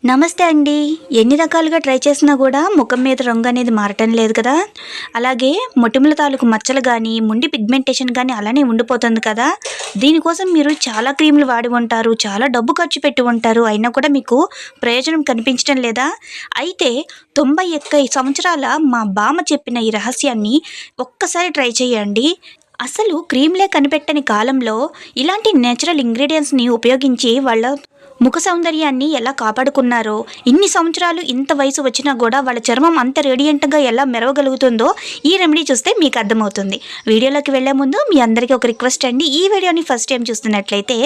నమస్తే అండి. ఎన్ని రకాలుగా ట్రై చేసినా కూడా ముఖం మీద రంగు అనేది మారటం లేదు కదా! అలాగే మొటిమల తాలూకు మచ్చలు గానీ, మొండి పిగ్మెంటేషన్ గానీ అలానే ఉండిపోతుంది కదా! దీనికోసం మీరు చాలా క్రీములు వాడి ఉంటారు. చాలా డబ్బు ఖర్చు పెట్టి ఉంటారు. అయినా కూడా మీకు ప్రయోజనం కనిపించడం లేదా? అయితే 91 సంవత్సరాల మా బామ్మ చెప్పిన ఈ రహస్యాన్ని ఒక్కసారి ట్రై చేయండి. అసలు క్రీమ్‌లే కనిపెట్టని కాలంలో ఇలాంటి నేచురల్ ఇంగ్రీడియెంట్స్‌ని ఉపయోగించి వాళ్ళ ముఖ సౌందర్యాన్ని ఎలా కాపాడుకున్నారో, ఇన్ని సంవత్సరాలు ఇంత వయసు వచ్చినా కూడా వాళ్ళ చర్మం అంత రేడియంట్‌గా ఎలా మెరవగలుగుతుందో ఈ రెమెడీ చూస్తే మీకు అర్థమవుతుంది. వీడియోలోకి వెళ్ళే ముందు మీ అందరికీ ఒక రిక్వెస్ట్ అండి. ఈ వీడియోని ఫస్ట్ టైం చూస్తున్నట్లయితే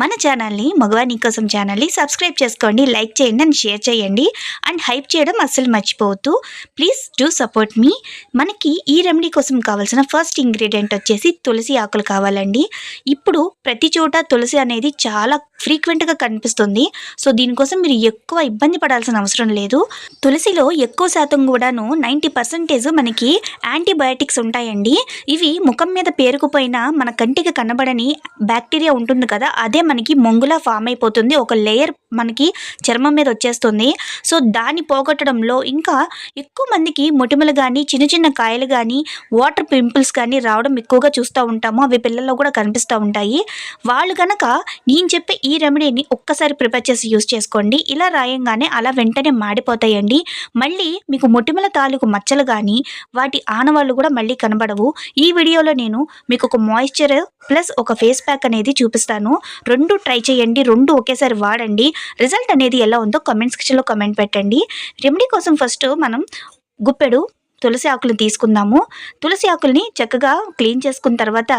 మన ఛానల్‌ని మగవా నీకోసం ఛానల్‌ని సబ్స్క్రైబ్ చేసుకోండి, లైక్ చేయండి అండ్ షేర్ చేయండి అండ్ హైప్ చేయడం అస్సలు మర్చిపోవద్దు. ప్లీజ్ డూ సపోర్ట్ మీ. మనకి ఈ రెమెడీ కోసం కావాల్సిన ఫస్ట్ ఇంగ్రీడియంట్ వచ్చేసి తులసి ఆకులు కావాలండి. ఇప్పుడు ప్రతి చోట తులసి అనేది చాలా ఫ్రీక్వెంట్‌గా కనిపిస్తుంది. సో దీనికోసం మీరు ఎక్కువ ఇబ్బంది పడాల్సిన అవసరం లేదు. తులసిలో ఎక్కువ శాతం కూడాను 90% మనకి యాంటీబయాటిక్స్ ఉంటాయండి. ఇవి ముఖం మీద పేరుకుపోయిన మన కంటికి కనబడని బ్యాక్టీరియా ఉంటుంది కదా, అదే మనకి మొంగులా ఫామ్ అయిపోతుంది. ఒక లేయర్ మనకి చర్మం మీద వచ్చేస్తుంది. సో దాన్ని పోగొట్టడంలో ఇంకా ఎక్కువ మందికి మొటిమలు కానీ, చిన్న చిన్న కాయలు కానీ, వాటర్ పింపుల్స్ కానీ రావడం ఎక్కువగా చూస్తూ ఉంటాము. అవి పిల్లల్లో కూడా కనిపిస్తూ ఉంటాయి. వాళ్ళు కనుక నేను చెప్పే ఈ రెమెడీని ఒక్కసారి ప్రిపేర్ చేసి యూస్ చేసుకోండి. ఇలా రాయంగానే అలా వెంటనే మాడిపోతాయండి. మళ్ళీ మీకు మొటిమల తాలూకు మచ్చలు కానీ, వాటి ఆనవాళ్ళు కూడా మళ్ళీ కనబడవు. ఈ వీడియోలో నేను మీకు ఒక మాయిశ్చర్ ప్లస్ ఒక ఫేస్ ప్యాక్ అనేది చూపిస్తాను. రెండు ట్రై చేయండి, రెండు ఒకేసారి వాడండి. రిజల్ట్ అనేది ఎలా ఉందో కామెంట్ సెక్షన్లో కామెంట్ పెట్టండి. రెమెడీ కోసం ఫస్ట్ మనం గుప్పెడు తులసి ఆకులు తీసుకుందాము. తులసి ఆకుల్ని చక్కగా క్లీన్ చేసుకున్న తర్వాత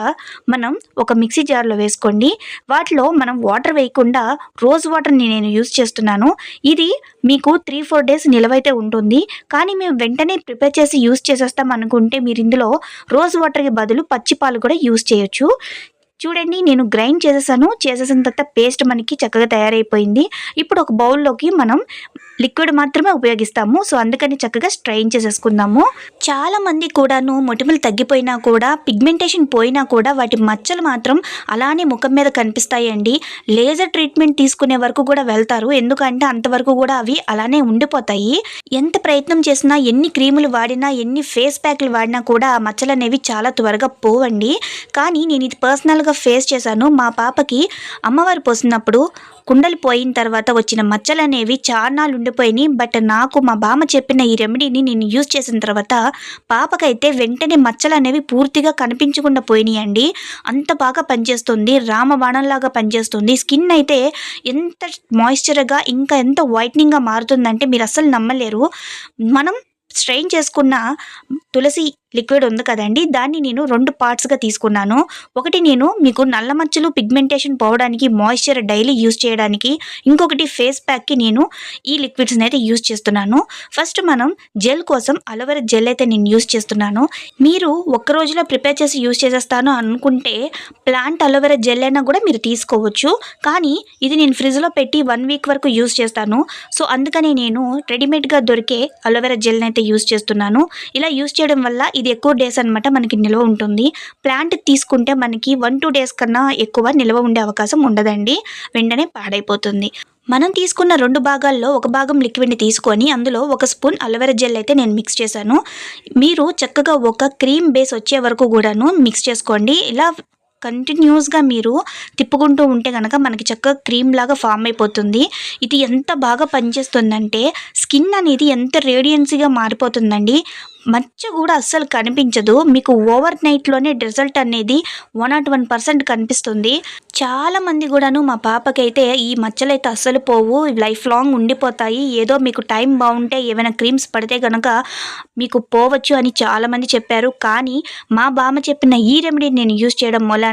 మనం ఒక మిక్సీ జార్లో వేసుకోండి. వాటిలో మనం వాటర్ వేయకుండా రోజ్ వాటర్ని నేను యూస్ చేస్తున్నాను. ఇది మీకు 3-4 డేస్ నిలవైతే ఉంటుంది. కానీ మేము వెంటనే ప్రిపేర్ చేసి యూస్ చేసేస్తాం అనుకుంటే మీరు ఇందులో రోజ్ వాటర్కి బదులు పచ్చి పాలు కూడా యూస్ చేయొచ్చు. చూడండి, నేను గ్రైండ్ చేసేసిన తర్వాత పేస్ట్ మనకి చక్కగా తయారైపోయింది. ఇప్పుడు ఒక బౌల్లోకి మనం లిక్విడ్ మాత్రమే ఉపయోగిస్తాము. సో అందుకని చక్కగా స్ట్రైన్ చేసేసుకుందాము. చాలా మంది కూడాను మొటిమలు తగ్గిపోయినా కూడా, పిగ్మెంటేషన్ పోయినా కూడా వాటి మచ్చలు మాత్రం అలానే ముఖం మీద కనిపిస్తాయండి. లేజర్ ట్రీట్మెంట్ తీసుకునే వరకు కూడా వెళ్తారు. ఎందుకంటే అంతవరకు కూడా అవి అలానే ఉండిపోతాయి. ఎంత ప్రయత్నం చేసినా, ఎన్ని క్రీములు వాడినా, ఎన్ని ఫేస్ ప్యాక్లు వాడినా కూడా ఆ మచ్చలు అనేవి చాలా త్వరగా పోవండి. కానీ నేను ఇది పర్సనల్గా ఫేస్ చేశాను. మా పాపకి అమ్మవారు పోసినప్పుడు కుండలు పోయిన తర్వాత వచ్చిన మచ్చలు అనేవి చాన్నాళ్ళు ఉండిపోయినాయి. బట్ నాకు మా బామ్మ చెప్పిన ఈ రెమెడీని నేను యూజ్ చేసిన తర్వాత పాపకైతే వెంటనే మచ్చలు అనేవి పూర్తిగా కనిపించకుండా పోయినాయండి. అంత బాగా పనిచేస్తుంది, రామబాణంలాగా పనిచేస్తుంది. స్కిన్ అయితే ఎంత మాయిశ్చర్గా ఇంకా ఎంత వైట్నింగ్గా మారుతుందంటే మీరు అస్సలు నమ్మలేరు. మనం స్ట్రెయిన్ చేసుకున్న తులసి లిక్విడ్ ఉంది కదండి, దాన్ని నేను 2 పార్ట్స్గా తీసుకున్నాను. ఒకటి నేను మీకు నల్ల మచ్చలు పిగ్మెంటేషన్ పోవడానికి మాయిశ్చర్ డైలీ యూజ్ చేయడానికి, ఇంకొకటి ఫేస్ ప్యాక్కి నేను ఈ లిక్విడ్స్ని అయితే యూజ్ చేస్తున్నాను. ఫస్ట్ మనం జెల్ కోసం అలోవెరా జెల్ అయితే నేను యూజ్ చేస్తున్నాను. మీరు ఒక్క రోజులో ప్రిపేర్ చేసి యూజ్ చేసేస్తాను అనుకుంటే ప్లాంట్ అలోవెరా జెల్ అయినా కూడా మీరు తీసుకోవచ్చు. కానీ ఇది నేను ఫ్రిడ్జ్లో పెట్టి 1 వీక్ వరకు యూజ్ చేస్తాను. సో అందుకని నేను రెడీమేడ్గా దొరికే అలోవెరా జెల్ని అయితే యూజ్ చేస్తున్నాను. ఇలా యూజ్ చేయడం వల్ల ఇది ఎక్కువ డేస్ అనమాట మనకి నిల్వ ఉంటుంది. ప్లాంట్ తీసుకుంటే మనకి 1-2 డేస్ కన్నా ఎక్కువ నిల్వ ఉండే అవకాశం ఉండదండి, వెంటనే పాడైపోతుంది. మనం తీసుకున్న 2 భాగాల్లో ఒక భాగం లిక్విడ్ని తీసుకొని అందులో 1 స్పూన్ అలోవెరా జెల్ అయితే నేను మిక్స్ చేశాను. మీరు చక్కగా ఒక క్రీమ్ బేస్ వచ్చే వరకు కూడాను మిక్స్ చేసుకోండి. ఇలా కంటిన్యూస్గా మీరు తిప్పుకుంటూ ఉంటే కనుక మనకి చక్కగా క్రీమ్ లాగా ఫామ్ అయిపోతుంది. ఇది ఎంత బాగా పనిచేస్తుందంటే స్కిన్ అనేది ఎంత రేడియన్సీగా మారిపోతుందండి. మచ్చ కూడా అస్సలు కనిపించదు. మీకు ఓవర్ నైట్లోనే రిజల్ట్ అనేది 101% కనిపిస్తుంది. చాలామంది కూడాను మా పాపకైతే ఈ మచ్చలైతే అస్సలు పోవు, లైఫ్ లాంగ్ ఉండిపోతాయి, ఏదో మీకు టైం బాగుంటే ఏమైనా క్రీమ్స్ పడితే కనుక మీకు పోవచ్చు అని చాలామంది చెప్పారు. కానీ మా బామ్మ చెప్పిన ఈ రెమెడీ నేను యూజ్ చేయడం వలన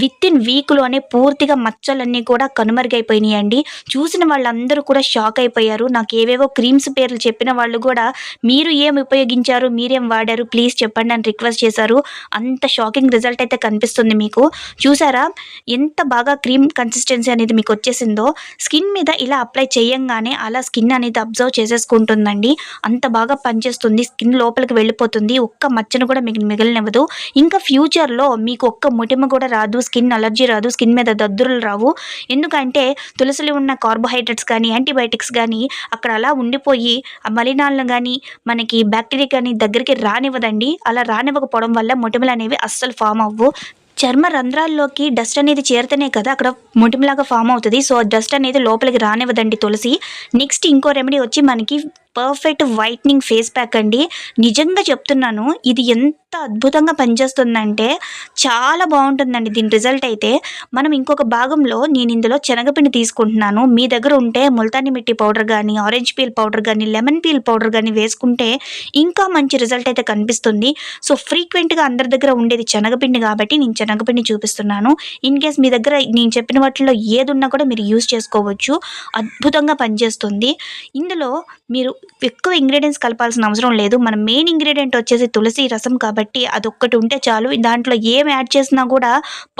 వితిన్ వీక్లోనే పూర్తిగా మచ్చలన్నీ కూడా కనుమరుగైపోయినాయండి. చూసిన వాళ్ళందరూ కూడా షాక్ అయిపోయారు. నాకు ఏవేవో క్రీమ్స్ పేర్లు చెప్పిన వాళ్ళు కూడా మీరు ఏం ఉపయోగించారు, మీరేం వాడారు ప్లీజ్ చెప్పండి అని రిక్వెస్ట్ చేశారు. అంత షాకింగ్ రిజల్ట్ అయితే కనిపిస్తుంది మీకు. చూసారా ఎంత బాగా క్రీమ్ కన్సిస్టెన్సీ అనేది మీకు వచ్చేసిందో. స్కిన్ మీద ఇలా అప్లై చేయంగానే అలా స్కిన్ అనేది అబ్జర్వ్ చేసేసుకుంటుందండి. అంత బాగా పనిచేస్తుంది, స్కిన్ లోపలికి వెళ్ళిపోతుంది, ఒక్క మచ్చను కూడా మీకు మిగిలినవ్వదు. ఇంకా ఫ్యూచర్లో మీకు ఒక్క మొటిమ ఎగ్జిమా కూడా రాదు, స్కిన్ అలర్జీ రాదు, స్కిన్ మీద దద్దురులు రావు. ఎందుకంటే తులసిలో ఉన్న కార్బోహైడ్రేట్స్ కానీ యాంటీబయాటిక్స్ కానీ అక్కడ అలా ఉండిపోయి ఆ మలినాలను కానీ మనకి బ్యాక్టీరియా కానీ దగ్గరికి రానివ్వదండి. అలా రానివ్వకపోవడం వల్ల మొటిమలు అనేవి అస్సలు ఫామ్ అవ్వు. చర్మ రంధ్రాల్లోకి డస్ట్ అనేది చేరితేనే కదా అక్కడ మొటిమలాగా ఫామ్ అవుతుంది. సో డస్ట్ అనేది లోపలికి రానివ్వదండి తులసి. నెక్స్ట్ ఇంకో రెమెడీ వచ్చి మనకి పర్ఫెక్ట్ వైట్నింగ్ ఫేస్ ప్యాక్ అండి. నిజంగా చెప్తున్నాను, ఇది ఎంత అద్భుతంగా పనిచేస్తుందంటే చాలా బాగుంటుందండి దీని రిజల్ట్ అయితే. మనం ఇంకొక భాగంలో నేను ఇందులో శనగపిండి తీసుకుంటున్నాను. మీ దగ్గర ఉంటే ముల్తాని మిట్టి పౌడర్ కానీ, ఆరెంజ్ పీల్ పౌడర్ కానీ, లెమన్ పీల్ పౌడర్ కానీ వేసుకుంటే ఇంకా మంచి రిజల్ట్ అయితే కనిపిస్తుంది. సో ఫ్రీక్వెంట్గా అందరి దగ్గర ఉండేది శనగపిండి కాబట్టి నేను శనగపిండి చూపిస్తున్నాను. ఇన్ కేస్ మీ దగ్గర నేను చెప్పిన వాటిలో ఏది ఉన్నా కూడా మీరు యూజ్ చేసుకోవచ్చు. అద్భుతంగా పనిచేస్తుంది. ఇందులో మీరు ఎక్కువ ఇంగ్రీడియంట్స్ కలపాల్సిన అవసరం లేదు. మన మెయిన్ ఇంగ్రీడియంట్ వచ్చేసి తులసి రసం కాబట్టి అదొక్కటి ఉంటే చాలు. దాంట్లో ఏం యాడ్ చేసినా కూడా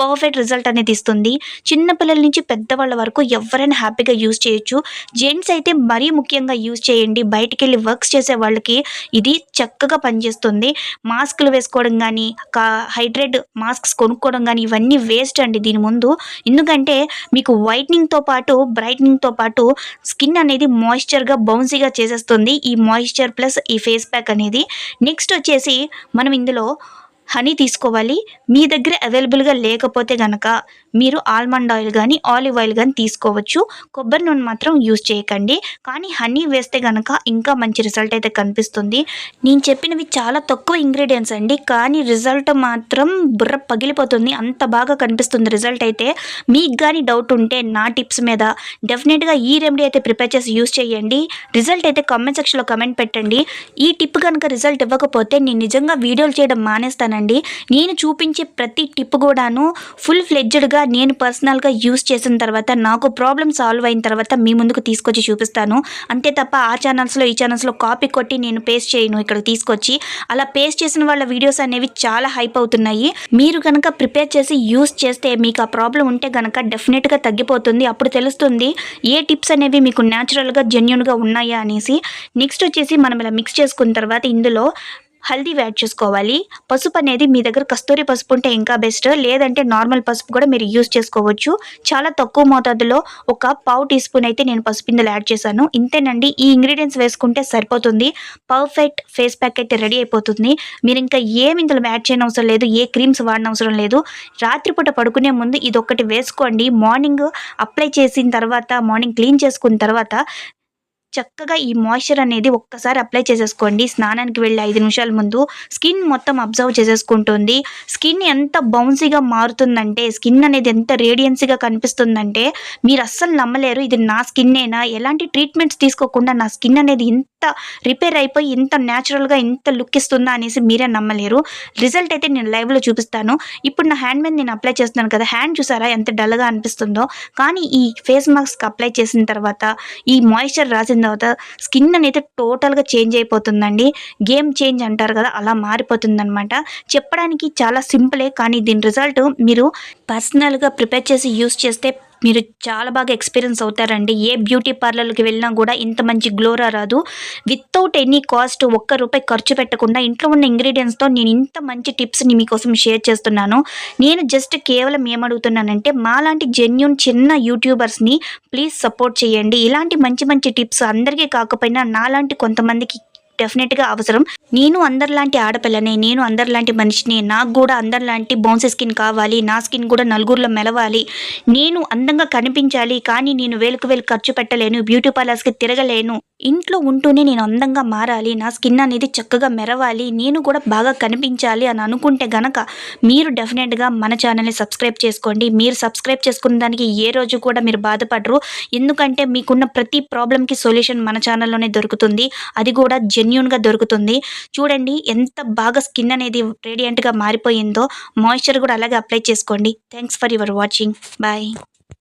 పర్ఫెక్ట్ రిజల్ట్ అనేది ఇస్తుంది. చిన్నపిల్లల నుంచి పెద్దవాళ్ళ వరకు ఎవరైనా హ్యాపీగా యూజ్ చేయొచ్చు. జెంట్స్ అయితే మరీ ముఖ్యంగా యూజ్ చేయండి. బయటికి వెళ్ళి వర్క్స్ చేసే వాళ్ళకి ఇది చక్కగా పనిచేస్తుంది. మాస్కులు వేసుకోవడం కానీ, హైడ్రేట్ మాస్క్స్ కొనుక్కోవడం కానీ ఇవన్నీ వేస్ట్ అండి దీని ముందు. ఎందుకంటే మీకు వైట్నింగ్తో పాటు బ్రైట్నింగ్తో పాటు స్కిన్ అనేది మాయిశ్చర్గా బౌన్సీగా చేసేస్తుంది ఈ మాయిశ్చర్ ప్లస్ ఈ ఫేస్ ప్యాక్ అనేది. నెక్స్ట్ వచ్చేసి మనం ఇందులో హనీ తీసుకోవాలి. మీ దగ్గర అవైలబుల్గా లేకపోతే కనుక మీరు ఆల్మండ్ ఆయిల్ కానీ ఆలివ్ ఆయిల్ కానీ తీసుకోవచ్చు. కొబ్బరి నూనె మాత్రం యూజ్ చేయకండి. కానీ హనీ వేస్తే కనుక ఇంకా మంచి రిజల్ట్ అయితే కనిపిస్తుంది. నేను చెప్పినవి చాలా తక్కువ ఇంగ్రీడియంట్స్ అండి, కానీ రిజల్ట్ మాత్రం బుర్ర పగిలిపోతుంది. అంత బాగా కనిపిస్తుంది రిజల్ట్ అయితే. మీకు కానీ డౌట్ ఉంటే నా టిప్స్ మీద డెఫినెట్గా ఈ రెమెడీ అయితే ప్రిపేర్ చేసి యూజ్ చేయండి. రిజల్ట్ అయితే కామెంట్ సెక్షన్లో కమెంట్ పెట్టండి. ఈ టిప్ కనుక రిజల్ట్ ఇవ్వకపోతే నేను నిజంగా వీడియోలు చేయడం మానేస్తాను. నేను చూపించే ప్రతి టిప్ కూడాను ఫుల్ ఫ్లెడ్జ్డ్గా నేను పర్సనల్గా యూస్ చేసిన తర్వాత నాకు ప్రాబ్లం సాల్వ్ అయిన తర్వాత మీ ముందుకు తీసుకొచ్చి చూపిస్తాను. అంతే తప్ప ఆ ఛానల్స్లో ఈ ఛానల్స్లో కాపీ కొట్టి నేను పేస్ట్ చేయను. ఇక్కడ తీసుకొచ్చి అలా పేస్ట్ చేసిన వాళ్ళ వీడియోస్ అనేవి చాలా హైప్ అవుతున్నాయి. మీరు కనుక ప్రిపేర్ చేసి యూస్ చేస్తే మీకు ఆ ప్రాబ్లం ఉంటే కనుక డెఫినెట్గా తగ్గిపోతుంది. అప్పుడు తెలుస్తుంది ఏ టిప్స్ అనేవి మీకు న్యాచురల్గా జెన్యూన్గా ఉన్నాయా అనేసి. నెక్స్ట్ వచ్చేసి మనం ఇలా మిక్స్ చేసుకున్న తర్వాత ఇందులో హల్దీ యాడ్ చేసుకోవాలి. పసుపు అనేది మీ దగ్గర కస్తూరి పసుపు ఉంటే ఇంకా బెస్ట్, లేదంటే నార్మల్ పసుపు కూడా మీరు యూజ్ చేసుకోవచ్చు. చాలా తక్కువ మోతాదులో ఒక పావు టీ స్పూన్ అయితే నేను పసుపు ఇందులో యాడ్ చేశాను. ఇంతేనండి, ఈ ఇంగ్రీడియంట్స్ వేసుకుంటే సరిపోతుంది. పర్ఫెక్ట్ ఫేస్ ప్యాక్ అయితే రెడీ అయిపోతుంది. మీరు ఇంకా ఏమి ఇందులో యాడ్ చేయని అవసరం లేదు, ఏ క్రీమ్స్ వాడిన అవసరం లేదు. రాత్రిపూట పడుకునే ముందు ఇదొక్కటి వేసుకోండి. మార్నింగ్ అప్లై చేసిన తర్వాత, మార్నింగ్ క్లీన్ చేసుకున్న తర్వాత చక్కగా ఈ మాయిశ్చర్ అనేది ఒక్కసారి అప్లై చేసేసుకోండి. స్నానానికి వెళ్ళి 5 నిమిషాల ముందు స్కిన్ మొత్తం అబ్జర్వ్ చేసేసుకుంటుంది. స్కిన్ ఎంత బౌన్సీగా మారుతుందంటే, స్కిన్ అనేది ఎంత రేడియన్సీగా కనిపిస్తుందంటే మీరు అస్సలు నమ్మలేరు. ఇది నా స్కిన్నేనా, ఎలాంటి ట్రీట్మెంట్స్ తీసుకోకుండా నా స్కిన్ అనేది ఇంత రిపేర్ అయిపోయి ఇంత న్యాచురల్గా ఇంత లుక్ ఇస్తుందా అనేసి మీరే నమ్మలేరు. రిజల్ట్ అయితే నేను లైవ్లో చూపిస్తాను. ఇప్పుడు నా హ్యాండ్ మీద నేను అప్లై చేస్తున్నాను కదా, హ్యాండ్ చూసారా ఎంత డల్గా అనిపిస్తుందో. కానీ ఈ ఫేస్ మాస్క్ అప్లై చేసిన తర్వాత, ఈ మాయిశ్చర్ రాసిన తర్వాత స్కిన్ అనేది టోటల్గా చేంజ్ అయిపోతుందండి. గేమ్ చేంజ్ అంటారు కదా, అలా మారిపోతుందన్నమాట. చెప్పడానికి చాలా సింపులే, కానీ దీని రిజల్ట్ మీరు పర్సనల్గా ప్రిపేర్ చేసి యూస్ చేస్తే మీరు చాలా బాగా ఎక్స్పీరియన్స్ అవుతారండి. ఏ బ్యూటీ పార్లర్కి వెళ్ళినా కూడా ఇంత మంచి గ్లోరా రాదు. వితౌట్ ఎనీ కాస్ట్, ₹1 ఖర్చు పెట్టకుండా ఇంట్లో ఉన్న ఇంగ్రీడియంట్స్తో నేను ఇంత మంచి టిప్స్ని మీకోసం షేర్ చేస్తున్నాను. నేను జస్ట్ కేవలం ఏమడుగుతున్నానంటే మాలాంటి జెన్యూన్ చిన్న యూట్యూబర్స్ని ప్లీజ్ సపోర్ట్ చేయండి. ఇలాంటి మంచి మంచి టిప్స్ అందరికీ కాకపోయినా నాలాంటి కొంతమందికి డెఫినెట్గా అవసరం. నేను అందరిలాంటి ఆడపిల్లనే, నేను అందరిలాంటి మనిషిని. నాకు కూడా అందరిలాంటి బౌన్సీ స్కిన్ కావాలి, నా స్కిన్ కూడా నలుగురిలో మెలవాలి, నేను అందంగా కనిపించాలి. కానీ నేను వేలకు ఖర్చు పెట్టలేను, బ్యూటీ పార్లర్స్కి తిరగలేను. ఇంట్లో ఉంటూనే నేను అందంగా మారాలి, నా స్కిన్ అనేది చక్కగా మెరవాలి, నేను కూడా బాగా కనిపించాలి అని అనుకుంటే గనక మీరు డెఫినెట్గా మన ఛానల్ని సబ్స్క్రైబ్ చేసుకోండి. మీరు సబ్స్క్రైబ్ చేసుకున్న దానికి ఏ రోజు కూడా మీరు బాధపడరు. ఎందుకంటే మీకున్న ప్రతి ప్రాబ్లంకి సొల్యూషన్ మన ఛానల్లోనే దొరుకుతుంది. అది కూడా జెన్యూన్గా దొరుకుతుంది. చూడండి ఎంత బాగా స్కిన్ అనేది రేడియంట్గా మారిపోయిందో. మాయిశ్చర్ కూడా అలాగే అప్లై చేసుకోండి. Thanks for your watching. Bye.